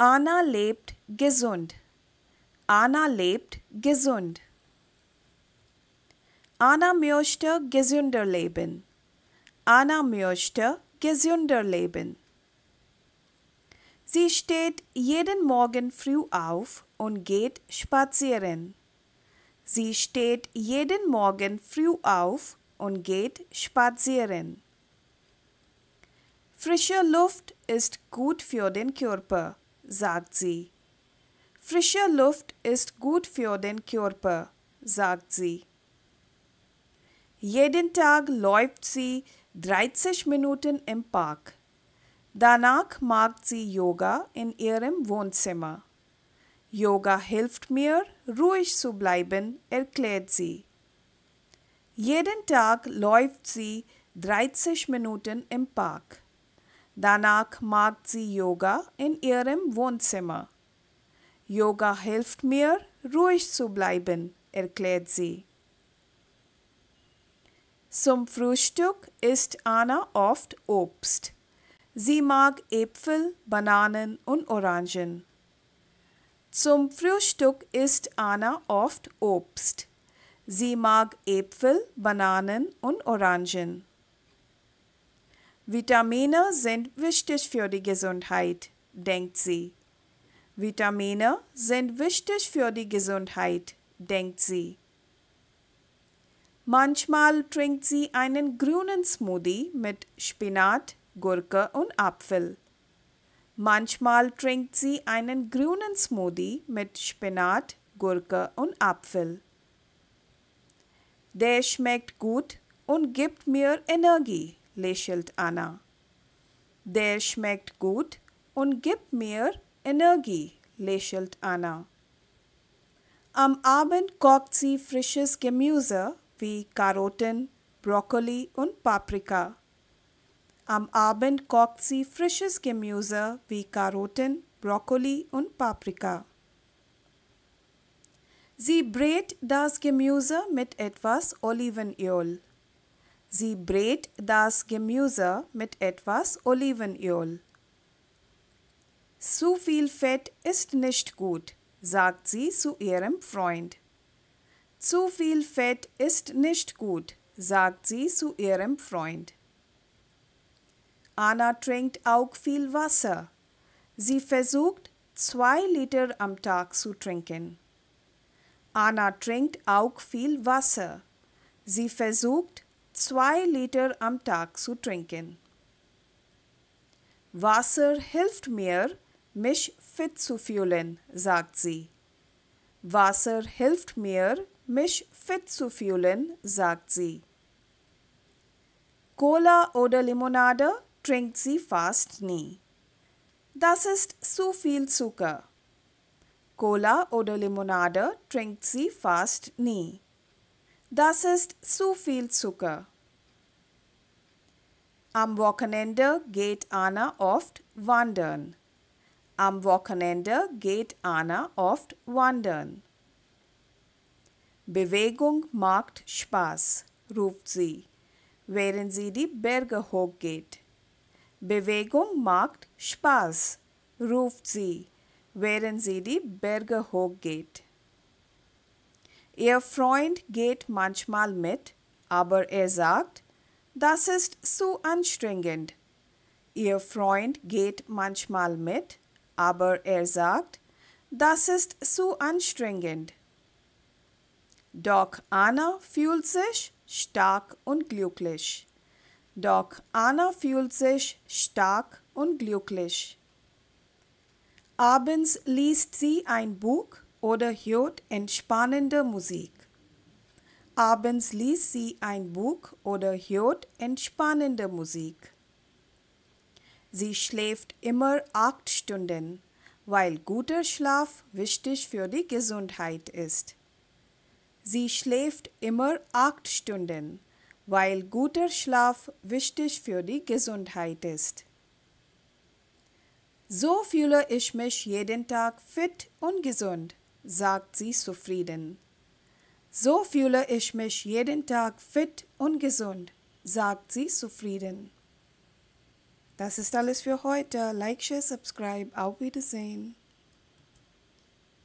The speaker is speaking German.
Anna lebt gesund. Anna lebt gesund. Anna möchte gesünder leben. Anna möchte gesünder leben. Sie steht jeden Morgen früh auf und geht spazieren. Sie steht jeden Morgen früh auf und geht spazieren. Frische Luft ist gut für den Körper, sagt sie. Frische Luft ist gut für den Körper, sagt sie. Jeden Tag läuft sie 30 Minuten im Park. Danach macht sie Yoga in ihrem Wohnzimmer. Yoga hilft mir, ruhig zu bleiben, erklärt sie. Jeden Tag läuft sie 30 Minuten im Park. Danach macht sie Yoga in ihrem Wohnzimmer. Yoga hilft mir, ruhig zu bleiben, erklärt sie. Zum Frühstück isst Anna oft Obst. Sie mag Äpfel, Bananen und Orangen. Zum Frühstück isst Anna oft Obst. Sie mag Äpfel, Bananen und Orangen. Vitamine sind wichtig für die Gesundheit, denkt sie. Vitamine sind wichtig für die Gesundheit, denkt sie. Manchmal trinkt sie einen grünen Smoothie mit Spinat, Gurke und Apfel. Manchmal trinkt sie einen grünen Smoothie mit Spinat, Gurke und Apfel. Der schmeckt gut und gibt mir Energie, lächelt Anna. Der schmeckt gut und gibt mir Energie, lächelt Anna. Am Abend kocht sie frisches Gemüse wie Karotten, Brokkoli und Paprika. Am Abend kocht sie frisches Gemüse wie Karotten, Brokkoli und Paprika. Sie brät das Gemüse mit etwas Olivenöl. Sie brät das Gemüse mit etwas Olivenöl. Zu viel Fett ist nicht gut, sagt sie zu ihrem Freund. Zu viel Fett ist nicht gut, sagt sie zu ihrem Freund. Anna trinkt auch viel Wasser. Sie versucht, 2 Liter am Tag zu trinken. Anna trinkt auch viel Wasser. Sie versucht, 2 Liter am Tag zu trinken. Wasser hilft mir, mich fit zu fühlen, sagt sie. Wasser hilft mir, mich fit zu fühlen, sagt sie. Cola oder Limonade trinkt sie fast nie. Das ist zu viel Zucker. Cola oder Limonade trinkt sie fast nie. Das ist zu viel Zucker. Am Wochenende geht Anna oft wandern. Am Wochenende geht Anna oft wandern. Bewegung macht Spaß, ruft sie, während sie die Berge hochgeht. Bewegung macht Spaß, ruft sie, während sie die Berge hochgeht. Ihr Freund geht manchmal mit, aber er sagt, das ist zu anstrengend. Ihr Freund geht manchmal mit, aber er sagt, das ist zu anstrengend. Doch Anna fühlt sich stark und glücklich. Doch Anna fühlt sich stark und glücklich. Abends liest sie ein Buch oder hört entspannende Musik. Abends liest sie ein Buch oder hört entspannende Musik. Sie schläft immer 8 Stunden, weil guter Schlaf wichtig für die Gesundheit ist. Sie schläft immer 8 Stunden, weil guter Schlaf wichtig für die Gesundheit ist. So fühle ich mich jeden Tag fit und gesund, sagt sie zufrieden. So fühle ich mich jeden Tag fit und gesund, sagt sie zufrieden. Das ist alles für heute. Like, share, subscribe. Auf Wiedersehen.